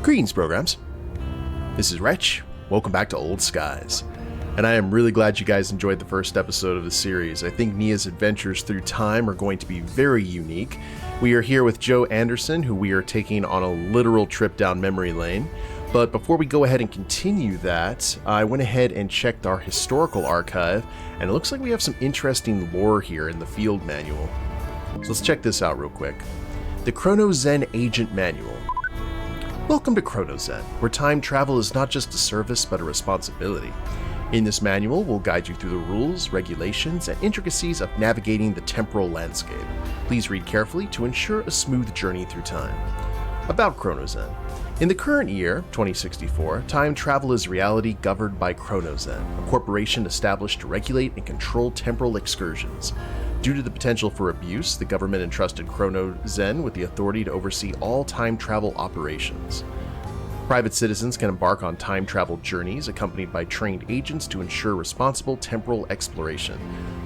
Greetings, programs. This is Wretch. Welcome back to Old Skies. And I am really glad you guys enjoyed the first episode of the series. I think Nia's adventures through time are going to be very unique. We are here with Joe Anderson, who we are taking on a literal trip down memory lane. But before we go ahead and continue that, I went ahead and checked our historical archive, and it looks like we have some interesting lore here in the field manual. So let's check this out real quick. The Chronozon Agent Manual. Welcome to Chronozon, where time travel is not just a service but a responsibility. In this manual, we'll guide you through the rules, regulations, and intricacies of navigating the temporal landscape. Please read carefully to ensure a smooth journey through time. About Chronozon. In the current year, 2064, time travel is reality governed by Chronozon, a corporation established to regulate and control temporal excursions. Due to the potential for abuse, the government entrusted Chronozon with the authority to oversee all time travel operations. Private citizens can embark on time travel journeys accompanied by trained agents to ensure responsible temporal exploration.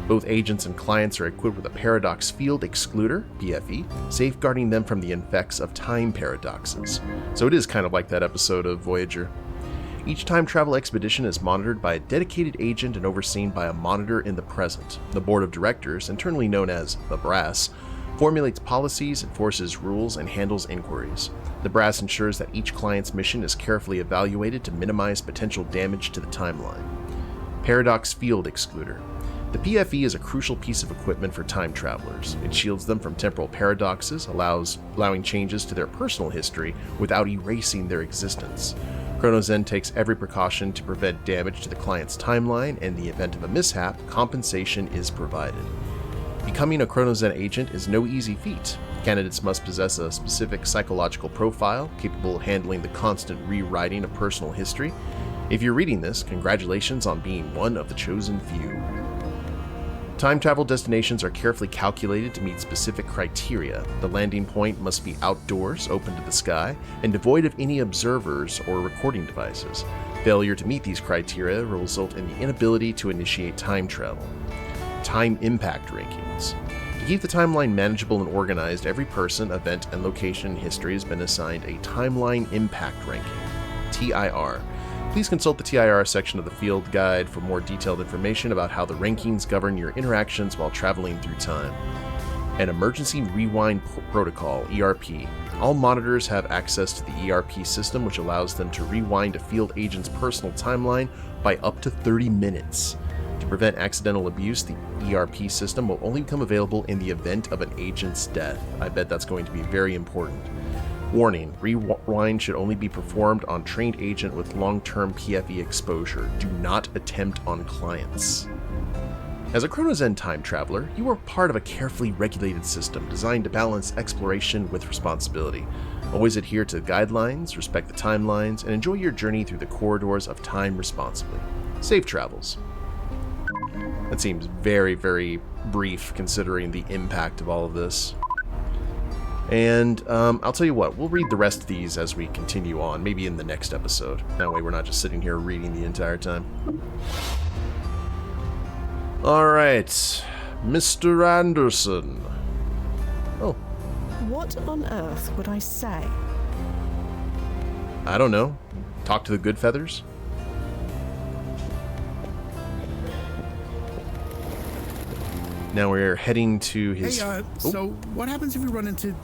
Both agents and clients are equipped with a paradox field excluder, PFE, safeguarding them from the effects of time paradoxes. So it is kind of like that episode of Voyager. Each time travel expedition is monitored by a dedicated agent and overseen by a monitor in the present. The board of directors, internally known as the Brass, formulates policies, enforces rules, and handles inquiries. The Brass ensures that each client's mission is carefully evaluated to minimize potential damage to the timeline. Paradox Field Excluder. The PFE is a crucial piece of equipment for time travelers. It shields them from temporal paradoxes, allowing changes to their personal history without erasing their existence. Chronozon takes every precaution to prevent damage to the client's timeline, and in the event of a mishap, compensation is provided. Becoming a Chronozon agent is no easy feat. Candidates must possess a specific psychological profile, capable of handling the constant rewriting of personal history. If you're reading this, congratulations on being one of the chosen few. Time travel destinations are carefully calculated to meet specific criteria. The landing point must be outdoors, open to the sky, and devoid of any observers or recording devices. Failure to meet these criteria will result in the inability to initiate time travel. Time impact rankings. To keep the timeline manageable and organized, every person, event, and location in history has been assigned a Timeline Impact Ranking, TIR. Please consult the TIR section of the field guide for more detailed information about how the rankings govern your interactions while traveling through time. An Emergency Rewind Protocol, ERP. All monitors have access to the ERP system, which allows them to rewind a field agent's personal timeline by up to 30 minutes. To prevent accidental abuse, the ERP system will only become available in the event of an agent's death. I bet that's going to be very important. Warning, rewind should only be performed on trained agent with long-term PFE exposure. Do not attempt on clients. As a Chronozon time traveler, you are part of a carefully regulated system designed to balance exploration with responsibility. Always adhere to guidelines, respect the timelines, and enjoy your journey through the corridors of time responsibly. Safe travels. That seems very, very brief considering the impact of all of this. And I'll tell you what, we'll read the rest of these as we continue on, maybe in the next episode. That way we're not just sitting here reading the entire time. Alright, Mr. Anderson. Oh. What on earth would I say? I don't know. Talk to the good feathers? Now we're heading to his... Hey, so what happens if we run into,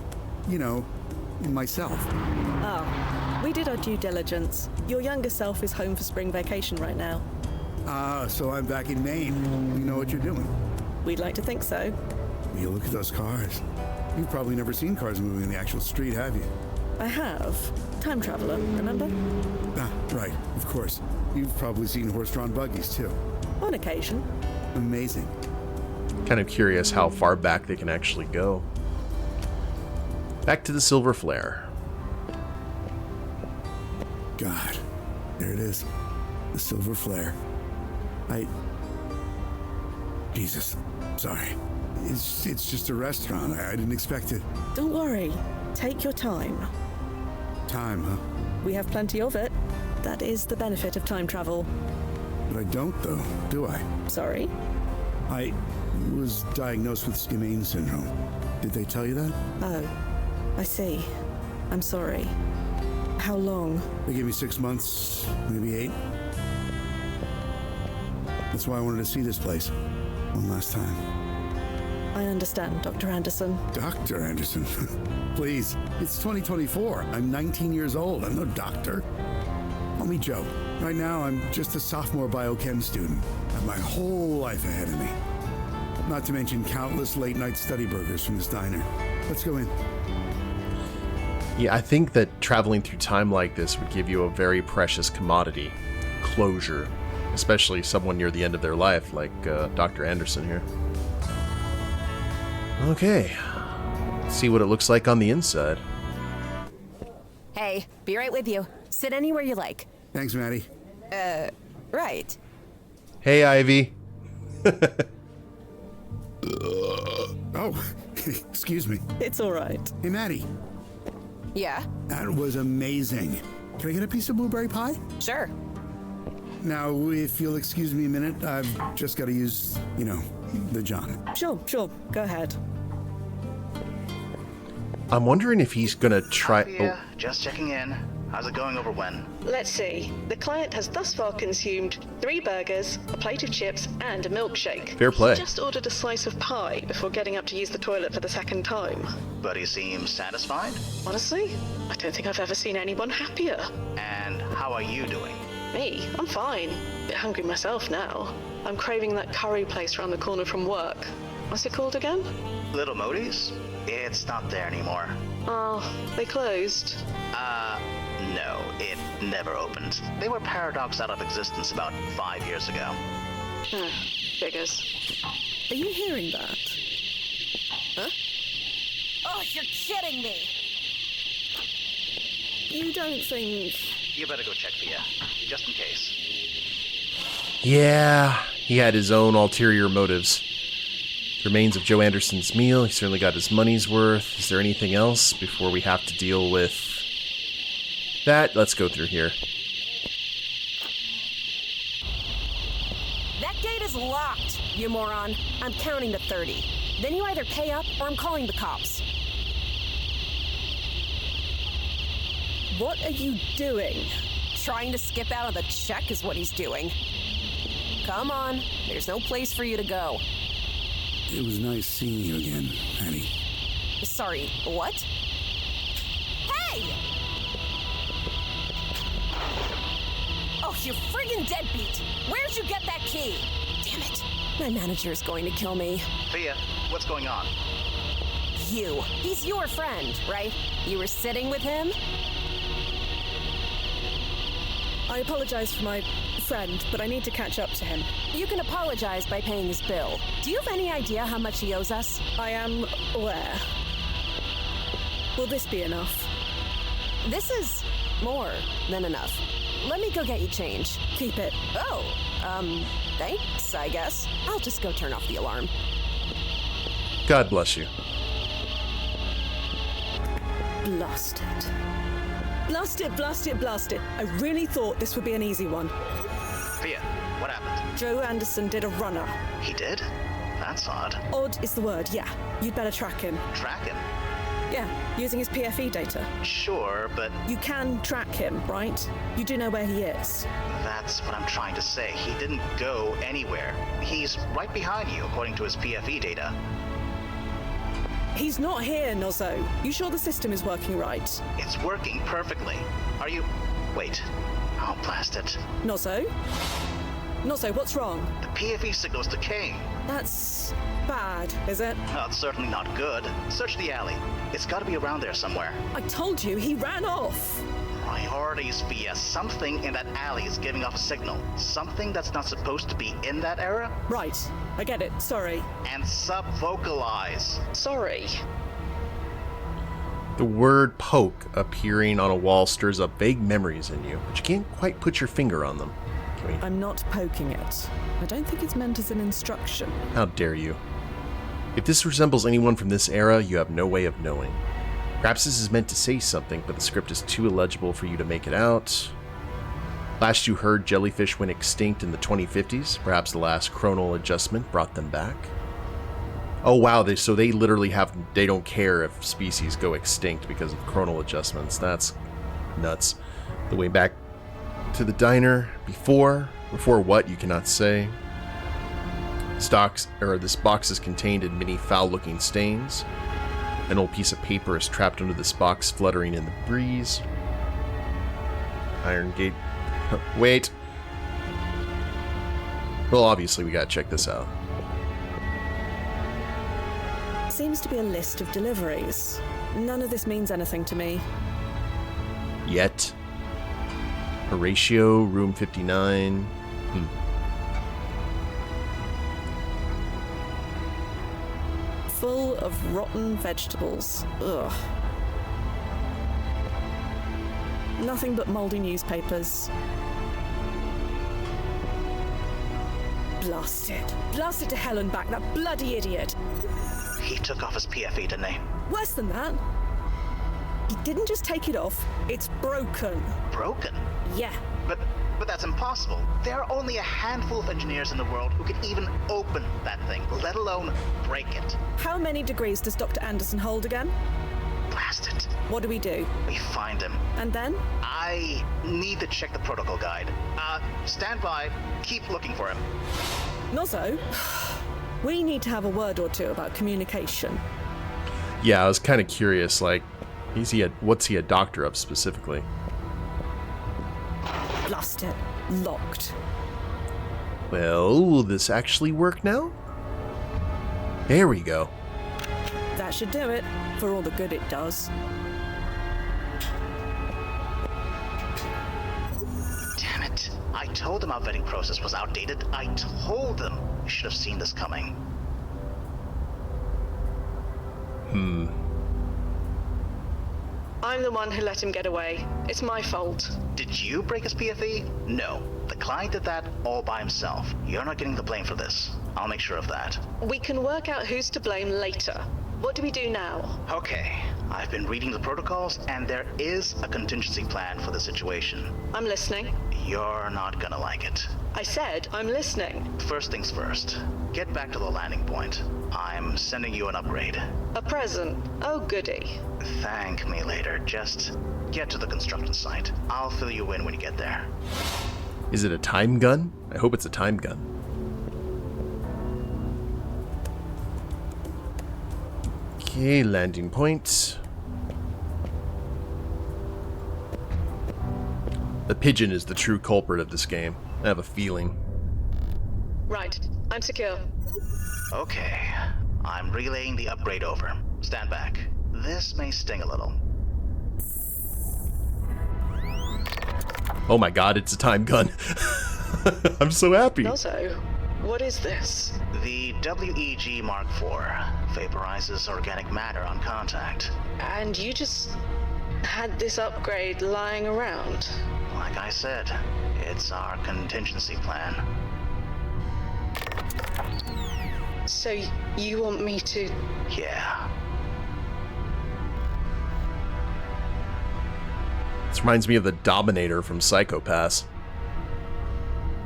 myself? Oh, we did our due diligence. Your younger self is home for spring vacation right now. So I'm back in Maine. You know what you're doing. We'd like to think so. You look at those cars. You've probably never seen cars moving in the actual street, have you? I have. Time traveler, remember? Right, of course. You've probably seen horse-drawn buggies, too. On occasion. Amazing. Kind of curious how far back they can actually go. Back to the Silver Flare. God, there it is. The Silver Flare. Jesus, sorry. It's just a restaurant. I didn't expect it. Don't worry. Take your time. Time, huh? We have plenty of it. That is the benefit of time travel. But I don't, though, do I? Sorry? I was diagnosed with Schimmane syndrome. Did they tell you that? Oh, I see. I'm sorry. How long? They gave me 6 months, maybe 8. That's why I wanted to see this place one last time. I understand, Dr. Anderson. Dr. Anderson? Please, it's 2024. I'm 19 years old. I'm no doctor. Call me Joe. Right now, I'm just a sophomore biochem student. I have my whole life ahead of me. Not to mention countless late-night study burgers from this diner. Let's go in. Yeah, I think that traveling through time like this would give you a very precious commodity. Closure. Especially someone near the end of their life, like Dr. Anderson here. Okay. Let's see what it looks like on the inside. Hey, be right with you. Sit anywhere you like. Thanks, Maddie. Right. Hey, Ivy. Oh, excuse me. It's all right. Hey, Maddie. Yeah, That was amazing. Can I get a piece of blueberry pie? sure. Now, if you'll excuse me a minute, I've just got to use, the John. Sure. Go ahead. I'm wondering if he's gonna try... Yeah, just checking in. How's it going over when? Let's see. The client has thus far consumed 3 burgers, a plate of chips, and a milkshake. Fair play. He just ordered a slice of pie before getting up to use the toilet for the second time. But he seems satisfied? Honestly, I don't think I've ever seen anyone happier. And how are you doing? Me? I'm fine. Bit hungry myself now. I'm craving that curry place around the corner from work. What's it called again? Little Modi's? It's not there anymore. Oh, they closed. No, it never opened. They were paradoxed out of existence about 5 years ago. Figures. Are you hearing that? Huh? Oh, you're kidding me! You don't think... You better go check Thea, just in case. Yeah, he had his own ulterior motives. Remains of Joe Anderson's meal. He certainly got his money's worth. Is there anything else before we have to deal with that? Let's go through here. That gate is locked, you moron. I'm counting to 30. Then you either pay up or I'm calling the cops. What are you doing? Trying to skip out of the check is what he's doing. Come on, there's no place for you to go. It was nice seeing you again, Maddie. Sorry, what? Hey! Oh, you friggin' deadbeat! Where'd you get that key? Damn it. My manager's going to kill me. Thea, what's going on? You. He's your friend, right? You were sitting with him? I apologize for my friend, but I need to catch up to him. You can apologize by paying his bill. Do you have any idea how much he owes us? I am aware. Will this be enough? This is more than enough. Let me go get you change. Keep it. Oh, thanks, I guess. I'll just go turn off the alarm. God bless you. Blast it. Blast it. I really thought this would be an easy one. Thea, what happened? Joe Anderson did a runner. He did? That's odd. Odd is the word, yeah. You'd better track him. Track him? Yeah, using his PFE data. Sure, but You can track him, right? You do know where he is. that's what I'm trying to say. He didn't go anywhere. He's right behind you, according to his PFE data. He's not here, Nozzo. You sure the system is working right? It's working perfectly. Are you... Wait. Oh, blast it. Nozzo? Nozzo, what's wrong? The PFE signal's decaying. That's bad, is it? No, it's certainly not good. Search the alley. It's gotta be around there somewhere. I told you, he ran off. Priorities, Via. Something in that alley is giving off a signal. Something that's not supposed to be in that area. Right, I get it, sorry. And sub-vocalize. Sorry. The word poke appearing on a wall stirs up vague memories in you, but you can't quite put your finger on them. I'm not poking it. I don't think it's meant as an instruction. How dare you? If this resembles anyone from this era, you have no way of knowing. Perhaps this is meant to say something, but the script is too illegible for you to make it out. Last you heard, jellyfish went extinct in the 2050s. Perhaps the last chronal adjustment brought them back. Oh wow, so they literally they don't care if species go extinct because of chronal adjustments. That's Nuts. The way back to the diner. Before what, you cannot say. This box is contained in many foul-looking stains. An old piece of paper is trapped under this box, fluttering in the breeze. Iron gate. Wait. Well, obviously we gotta check this out. Seems to be a list of deliveries. None of this means anything to me. Yet. Horatio, room 59. Full of rotten vegetables. Ugh. Nothing but moldy newspapers. Blast it. Blast it to hell and back, that bloody idiot. He took off his PFE, didn't he? Worse than that. He didn't just take it off, it's broken. Broken? Yeah. But that's impossible. There are only a handful of engineers in the world who can even open that thing, let alone break it. How many degrees does Dr. Anderson hold again? Blast it. What do? We find him. And then? I need to check the protocol guide. Stand by. Keep looking for him. Nozzo, we need to have a word or two about communication. Yeah, I was kind of curious, like, what's he a doctor of specifically? Blast it. Locked. Well, will this actually work now? There we go. That should do it, for all the good it does. Damn it. I told them our vetting process was outdated. I told them. I should have seen this coming. I'm the one who let him get away. It's my fault. Did you break his PFE? No. The client did that all by himself. You're not getting the blame for this. I'll make sure of that. We can work out who's to blame later. What do we do now? Okay. I've been reading the protocols, and there is a contingency plan for the situation. I'm listening. You're not gonna like it. I said I'm listening. First things first. Get back to the landing point. I'm sending you an upgrade. A present? Oh, goody. Thank me later. Just get to the construction site. I'll fill you in when you get there. Is it a time gun? I hope it's a time gun. Okay, landing point. The pigeon is the true culprit of this game. I have a feeling. Right. I'm secure. Okay. I'm relaying the upgrade over. Stand back. This may sting a little. Oh my god, it's a time gun. I'm so happy. Also, what is this? The WEG Mark IV vaporizes organic matter on contact. And you just had this upgrade lying around? Like I said, it's our contingency plan. So you want me to... Yeah. This reminds me of the Dominator from Psycho-Pass.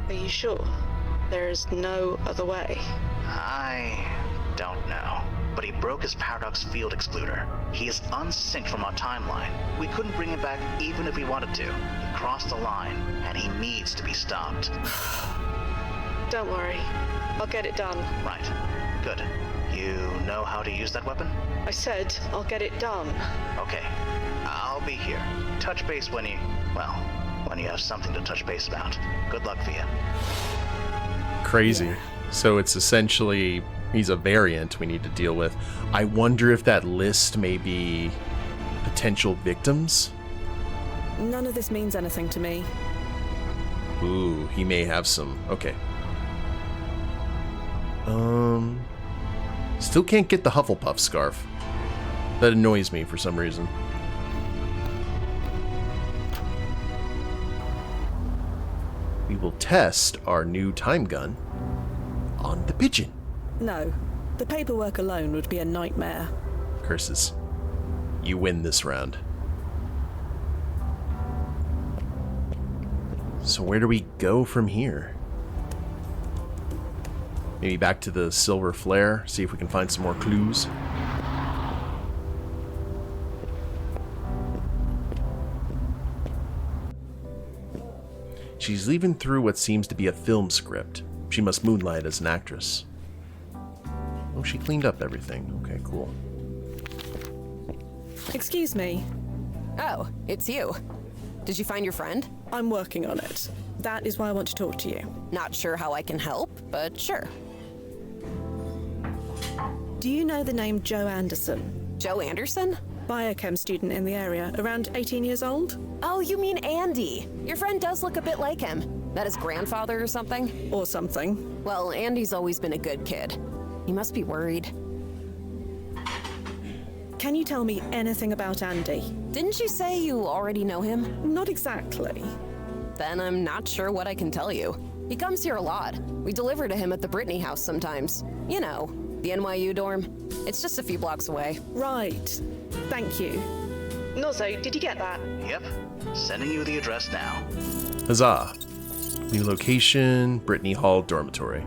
Are you sure? There's no other way? I don't know. But he broke his paradox field excluder. He is unsynced from our timeline. We couldn't bring him back even if we wanted to. He crossed the line, and he needs to be stopped. Don't worry. I'll get it done. Right. Good. You know how to use that weapon? I said I'll get it done. Okay. I'll be here. Touch base when you have something to touch base about. Good luck for you. Crazy. Yeah. So it's essentially, he's a variant we need to deal with. I wonder if that list may be potential victims? None of this means anything to me. Ooh, he may have some. Okay. Still can't get the Hufflepuff scarf. That annoys me for some reason. We will test our new time gun on the pigeon. No, the paperwork alone would be a nightmare. Curses. You win this round. So where do we go from here? Maybe back to the Silver Flare, see if we can find some more clues. She's leaving through what seems to be a film script. She must moonlight as an actress. Oh, she cleaned up everything. Okay, cool. Excuse me. Oh, it's you. Did you find your friend? I'm working on it. That is why I want to talk to you. Not sure how I can help, but sure. Do you know the name Joe Anderson? Joe Anderson? Biochem student in the area, around 18 years old? Oh, you mean Andy. Your friend does look a bit like him. That his grandfather or something? Or something. Well, Andy's always been a good kid. He must be worried. Can you tell me anything about Andy? Didn't you say you already know him? Not exactly. Then I'm not sure what I can tell you. He comes here a lot. We deliver to him at the Brittany house sometimes. You know, the NYU dorm. It's just a few blocks away. Right. Thank you. Nozzo, did you get that? Yep. Sending you the address now. Huzzah. New location, Brittany Hall Dormitory.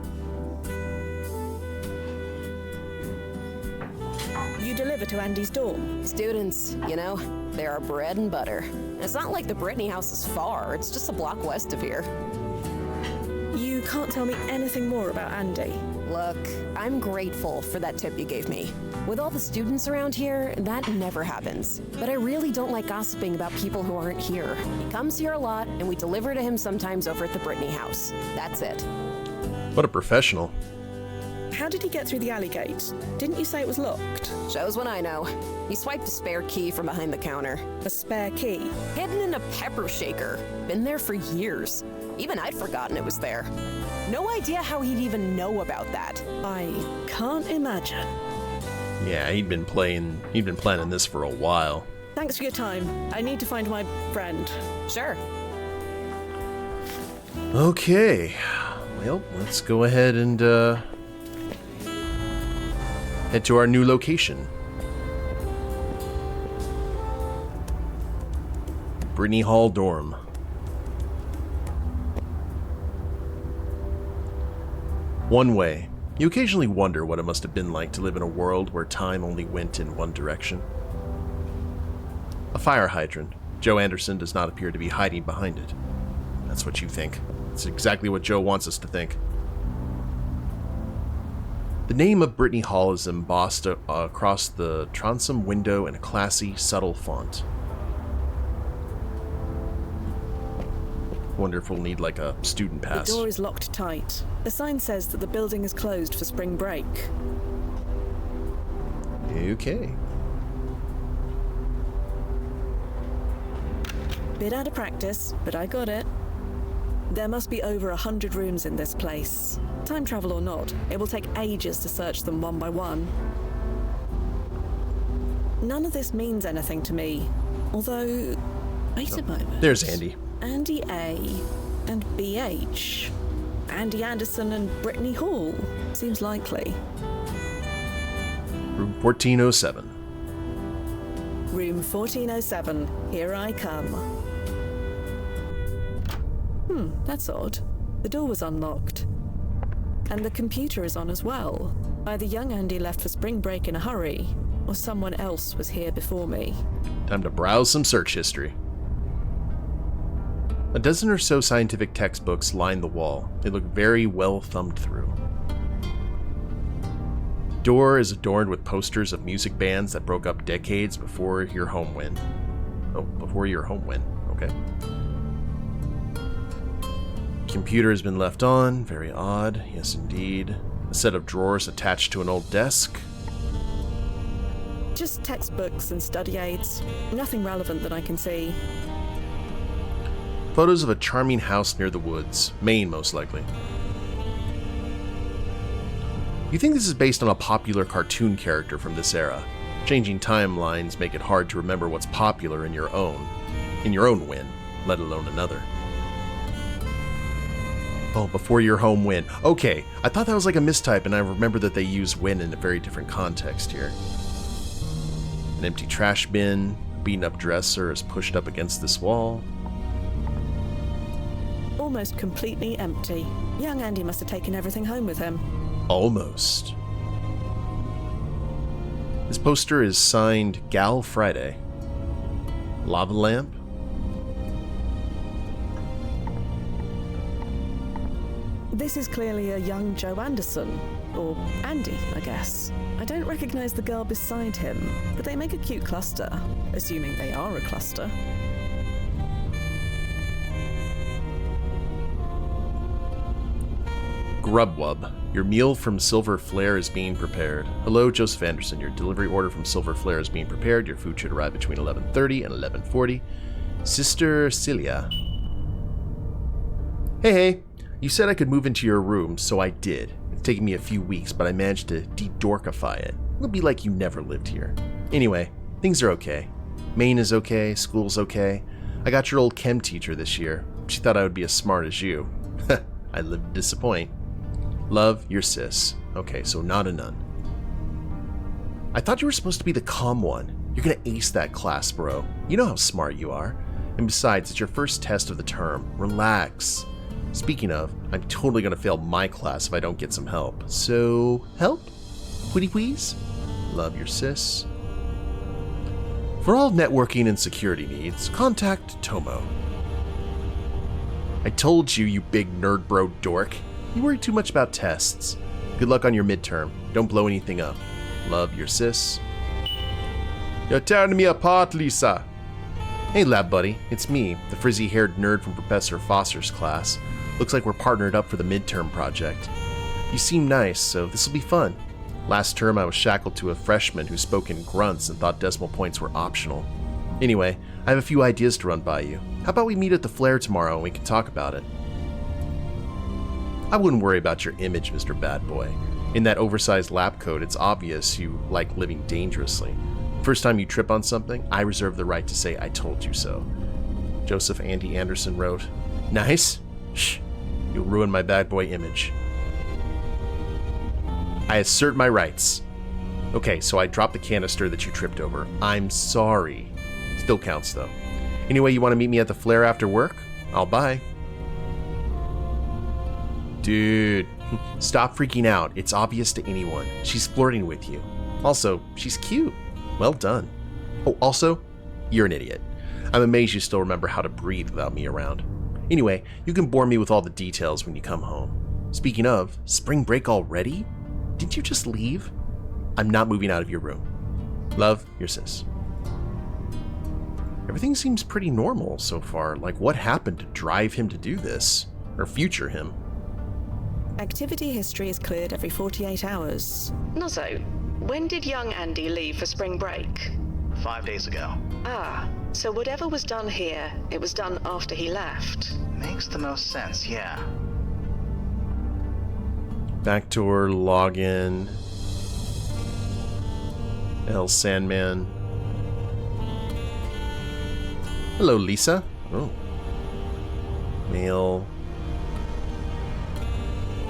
You deliver to Andy's dorm? Students, you know, they're our bread and butter. It's not like the Brittany house is far. It's just a block west of here. You can't tell me anything more about Andy. Look, I'm grateful for that tip you gave me. With all the students around here, that never happens. But I really don't like gossiping about people who aren't here. He comes here a lot, and we deliver to him sometimes over at the Brittany house. That's it. What a professional. How did he get through the alley gate? Didn't you say it was locked? Shows what I know. He swiped a spare key from behind the counter. A spare key? Hidden in a pepper shaker. Been there for years. Even I'd forgotten it was there. No idea how he'd even know about that. I can't imagine. Yeah, he'd been planning this for a while. Thanks for your time. I need to find my friend. Sure. Okay. Well, let's go ahead and head to our new location. Brittany Hall dorm. One way. You occasionally wonder what it must have been like to live in a world where time only went in one direction. A fire hydrant. Joe Anderson does not appear to be hiding behind it. That's what you think. It's exactly what Joe wants us to think. The name of Brittany Hall is embossed across the transom window in a classy, subtle font. Wonder if we'll need like a student pass. The door is locked tight. The sign says that the building is closed for spring break. Okay. Bit out of practice, but I got it. There must be over 100 rooms in this place. Time travel or not, it will take ages to search them one by one. None of this means anything to me. Although, wait a moment. There's Andy. Andy A. and BH. Andy Anderson and Brittany Hall. Seems likely. Room 1407. Room 1407. Here I come. That's odd. The door was unlocked. And the computer is on as well. Either young Andy left for spring break in a hurry, or someone else was here before me. Time to browse some search history. A dozen or so scientific textbooks line the wall. They look very well thumbed through. The door is adorned with posters of music bands that broke up decades before your home win. Oh, before your home win. Okay. Computer has been left on. Very odd. Yes, indeed. A set of drawers attached to an old desk. Just textbooks and study aids. Nothing relevant that I can see. Photos of a charming house near the woods. Maine, most likely. You think this is based on a popular cartoon character from this era? Changing timelines make it hard to remember what's popular in your own win, let alone another. Oh, before your home win. Okay, I thought that was like a mistype, and I remember that they use win in a very different context here. An empty trash bin, a beaten up dresser is pushed up against this wall. Almost completely empty. Young Andy must have taken everything home with him. Almost. This poster is signed Gal Friday. Lava lamp. This is clearly a young Joe Anderson. Or Andy, I guess. I don't recognize the girl beside him, but they make a cute cluster. Assuming they are a cluster. Grubwub. Your meal from Silver Flare is being prepared. Hello, Joseph Anderson. Your delivery order from Silver Flare is being prepared. Your food should arrive between 11:30 and 11:40. Sister Celia. Hey. You said I could move into your room, so I did. It's taken me a few weeks, but I managed to de-dorkify it. It'll be like you never lived here. Anyway, things are okay. Maine is okay, school's okay. I got your old chem teacher this year. She thought I would be as smart as you. I lived to disappoint. Love, your sis. Okay, so not a nun. I thought you were supposed to be the calm one. You're gonna ace that class, bro. You know how smart you are. And besides, it's your first test of the term. Relax. Speaking of, I'm totally gonna fail my class if I don't get some help. So, help? Pretty please? Love, your sis. For all networking and security needs, contact Tomo. I told you, you big nerd bro dork. You worry too much about tests. Good luck on your midterm. Don't blow anything up. Love, your sis. You're tearing me apart, Lisa. Hey, lab buddy. It's me, the frizzy-haired nerd from Professor Foster's class. Looks like we're partnered up for the midterm project. You seem nice, so this'll be fun. Last term I was shackled to a freshman who spoke in grunts and thought decimal points were optional. Anyway, I have a few ideas to run by you. How about we meet at the Flare tomorrow and we can talk about it? I wouldn't worry about your image, Mr. Bad Boy. In that oversized lab coat, it's obvious you like living dangerously. First time you trip on something, I reserve the right to say I told you so. Joseph Andy Anderson wrote, Nice? Shh. You'll ruin my bad boy image. I assert my rights. Okay, so I dropped the canister that you tripped over. I'm sorry. Still counts, though. Anyway, you want to meet me at the Flare after work? I'll buy. Dude, stop freaking out. It's obvious to anyone. She's flirting with you. Also, she's cute. Well done. Oh, also, you're an idiot. I'm amazed you still remember how to breathe without me around. Anyway, you can bore me with all the details when you come home. Speaking of, spring break already? Didn't you just leave? I'm not moving out of your room. Love, your sis. Everything seems pretty normal so far. Like, what happened to drive him to do this? Or future him? Activity history is cleared every 48 hours. Nozzo, when did young Andy leave for spring break? 5 days ago. Ah, so whatever was done here, it was done after he left. Makes the most sense, yeah. Backdoor, login. L. Sandman. Hello, Lisa. Oh. Mail.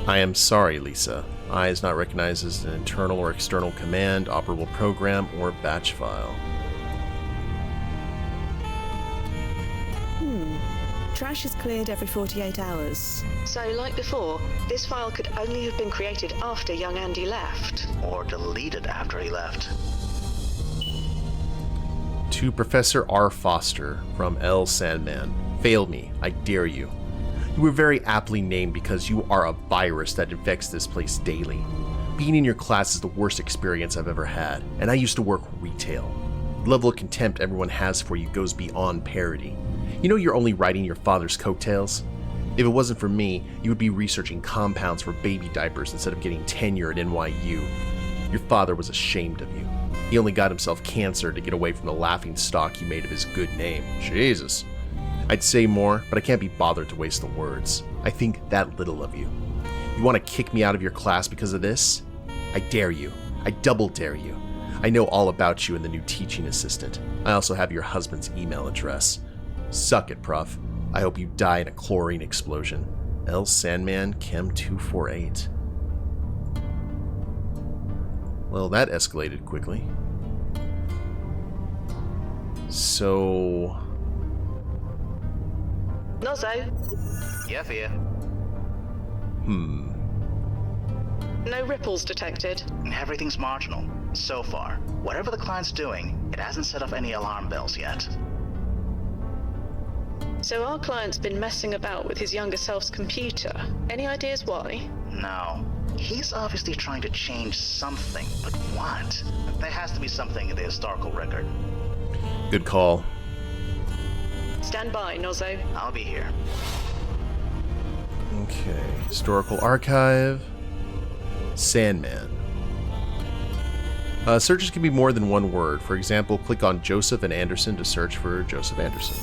I am sorry, Lisa. I is not recognized as an internal or external command, operable program, or batch file. Trash is cleared every 48 hours. So, like before, this file could only have been created after young Andy left. Or deleted after he left. To Professor R. Foster from L. Sandman. Fail me, I dare you. You were very aptly named because you are a virus that infects this place daily. Being in your class is the worst experience I've ever had, and I used to work retail. The level of contempt everyone has for you goes beyond parody. You know you're only riding your father's coattails? If it wasn't for me, you would be researching compounds for baby diapers instead of getting tenure at NYU. Your father was ashamed of you. He only got himself cancer to get away from the laughing stock you made of his good name. Jesus. I'd say more, but I can't be bothered to waste the words. I think that little of you. You want to kick me out of your class because of this? I dare you. I double dare you. I know all about you and the new teaching assistant. I also have your husband's email address. Suck it, Prof. I hope you die in a chlorine explosion. L. Sandman, Chem 248. Well, that escalated quickly. So... Nozzo, Yeah, Fia. no ripples detected. Everything's marginal. So far. Whatever the client's doing, it hasn't set off any alarm bells yet. So our client's been messing about with his younger self's computer. Any ideas why? No. He's obviously trying to change something, but what? There has to be something in the historical record. Good call. Stand by, Nozzo. I'll be here. Okay, historical archive. Sandman. Searches can be more than one word. For example, click on Joseph and Anderson to search for Joseph Anderson.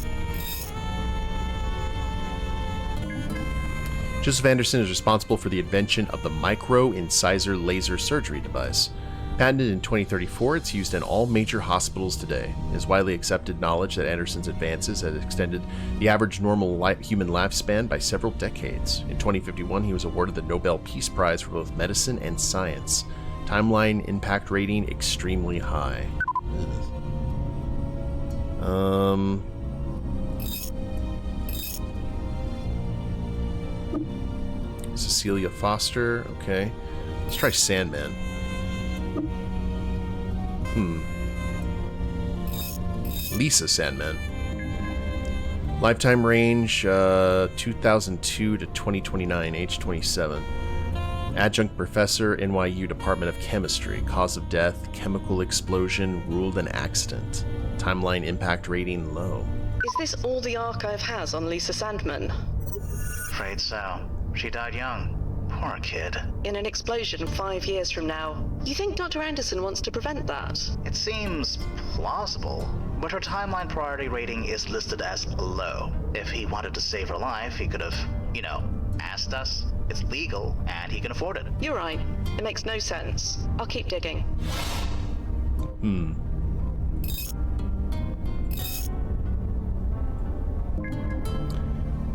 Joseph Anderson is responsible for the invention of the micro-incisor laser surgery device. Patented in 2034, it's used in all major hospitals today. It is widely accepted knowledge that Anderson's advances have extended the average normal human lifespan by several decades. In 2051, he was awarded the Nobel Peace Prize for both medicine and science. Timeline impact rating extremely high. Cecilia Foster, okay. Let's try Sandman. Lisa Sandman. Lifetime range, 2002 to 2029, age 27. Adjunct professor, NYU Department of Chemistry. Cause of death, chemical explosion, ruled an accident. Timeline impact rating low. Is this all the archive has on Lisa Sandman? Afraid so. She died young. Poor kid. In an explosion 5 years from now. You think Dr. Anderson wants to prevent that? It seems plausible, but her timeline priority rating is listed as low. If he wanted to save her life, he could have, asked us. It's legal, and he can afford it. You're right. It makes no sense. I'll keep digging.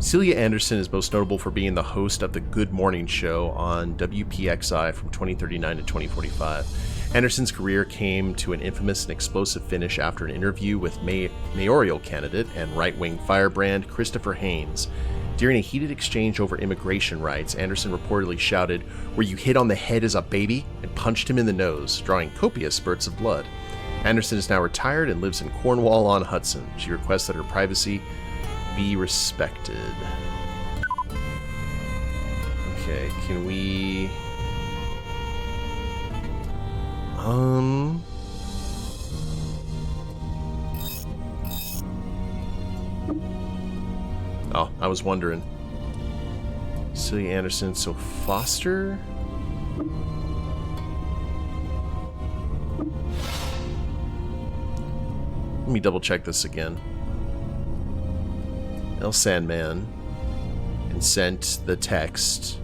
Celia Anderson is most notable for being the host of the Good Morning Show on WPXI from 2039 to 2045. Anderson's career came to an infamous and explosive finish after an interview with mayoral candidate and right-wing firebrand Christopher Haynes. During a heated exchange over immigration rights, Anderson reportedly shouted, "Were you hit on the head as a baby?" and punched him in the nose, drawing copious spurts of blood. Anderson is now retired and lives in Cornwall-on-Hudson. She requests that her privacy be respected. Okay, can we... Oh, I was wondering. Celia Anderson, so Foster? Let me double check this again. El Sandman, and sent the text.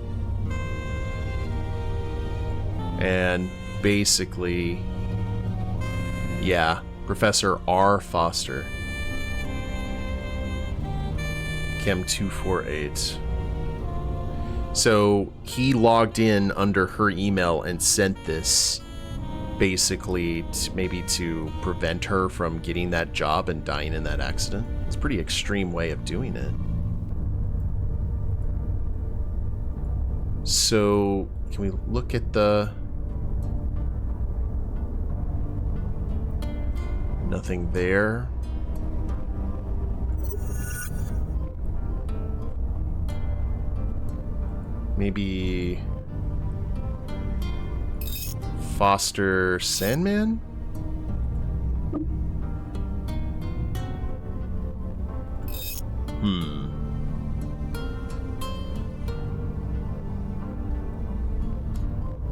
And basically, yeah, Professor R. Foster. Chem 248. So he logged in under her email and sent this basically maybe to prevent her from getting that job and dying in that accident. It's a pretty extreme way of doing it. So can we look at the... Nothing there. Maybe Foster Sandman?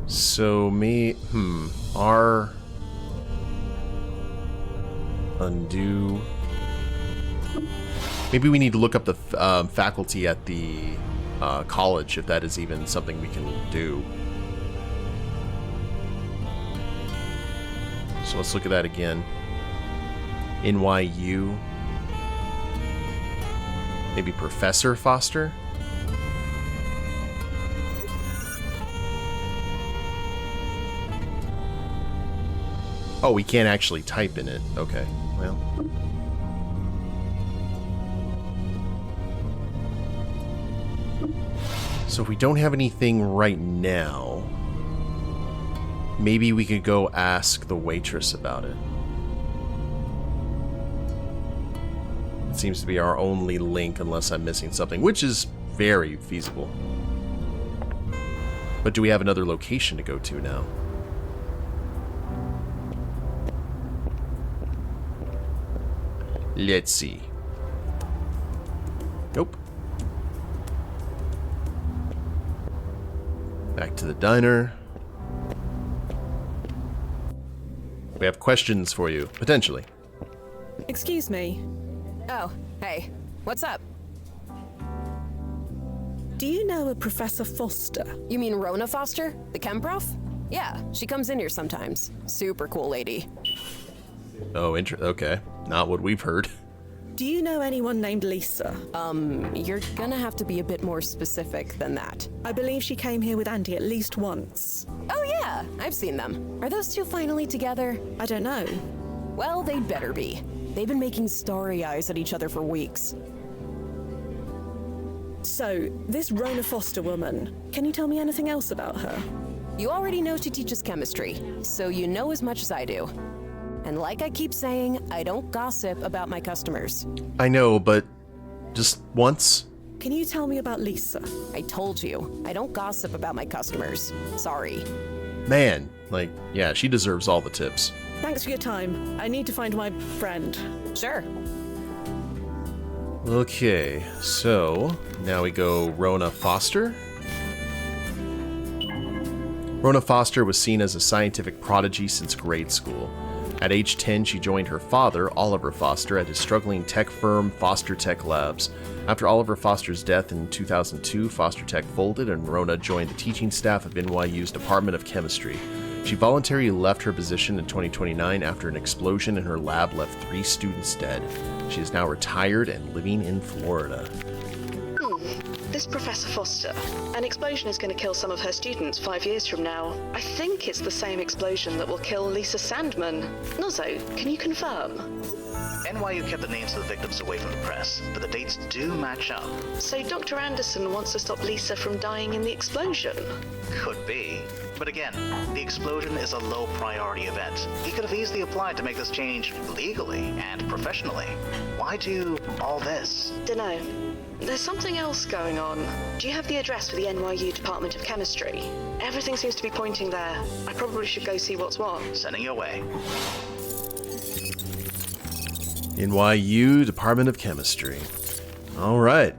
So R undo. Maybe we need to look up the faculty at the college, if that is even something we can do. So let's look at that again. NYU. Maybe Professor Foster? Oh, we can't actually type in it. Okay, well. So if we don't have anything right now, maybe we could go ask the waitress about it. It seems to be our only link unless I'm missing something, which is very feasible. But do we have another location to go to now? Let's see. Nope. Back to the diner. We have questions for you, potentially. Excuse me. Oh, hey. What's up? Do you know a Professor Foster? You mean Rona Foster? The chem prof? Yeah, she comes in here sometimes. Super cool lady. Oh, okay. Not what we've heard. Do you know anyone named Lisa? You're gonna have to be a bit more specific than that. I believe she came here with Andy at least once. Oh yeah, I've seen them. Are those two finally together? I don't know. Well, they'd better be. They've been making starry eyes at each other for weeks. So, this Rona Foster woman, can you tell me anything else about her? You already know she teaches chemistry, so you know as much as I do. And like I keep saying, I don't gossip about my customers. I know, but just once? Can you tell me about Lisa? I told you, I don't gossip about my customers. Sorry. Man, like, yeah, she deserves all the tips. Thanks for your time. I need to find my friend. Sure. Okay, so now we go Rona Foster. Rona Foster was seen as a scientific prodigy since grade school. At age 10, she joined her father, Oliver Foster, at his struggling tech firm, Foster Tech Labs. After Oliver Foster's death in 2002, Foster Tech folded and Rona joined the teaching staff of NYU's Department of Chemistry. She voluntarily left her position in 2029 after an explosion in her lab left 3 students dead. She is now retired and living in Florida. This Professor Foster. An explosion is going to kill some of her students 5 years from now. I think it's the same explosion that will kill Lisa Sandman. Nozzo, can you confirm? NYU kept the names of the victims away from the press, but the dates do match up. So Dr. Anderson wants to stop Lisa from dying in the explosion? Could be. But again, the explosion is a low priority event. He could have easily applied to make this change legally and professionally. Why do all this? Dunno. There's something else going on. Do you have the address for the NYU Department of Chemistry? Everything seems to be pointing there. I probably should go see what's what. Sending you away. NYU Department of Chemistry. All right.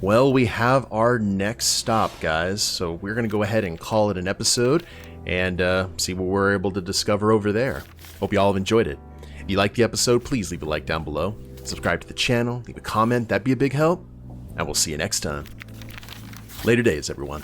Well, we have our next stop, guys. So we're going to go ahead and call it an episode and see what we're able to discover over there. Hope you all have enjoyed it. If you liked the episode, please leave a like down below. Subscribe to the channel, leave a comment. That'd be a big help. And we'll see you next time. Later days, everyone.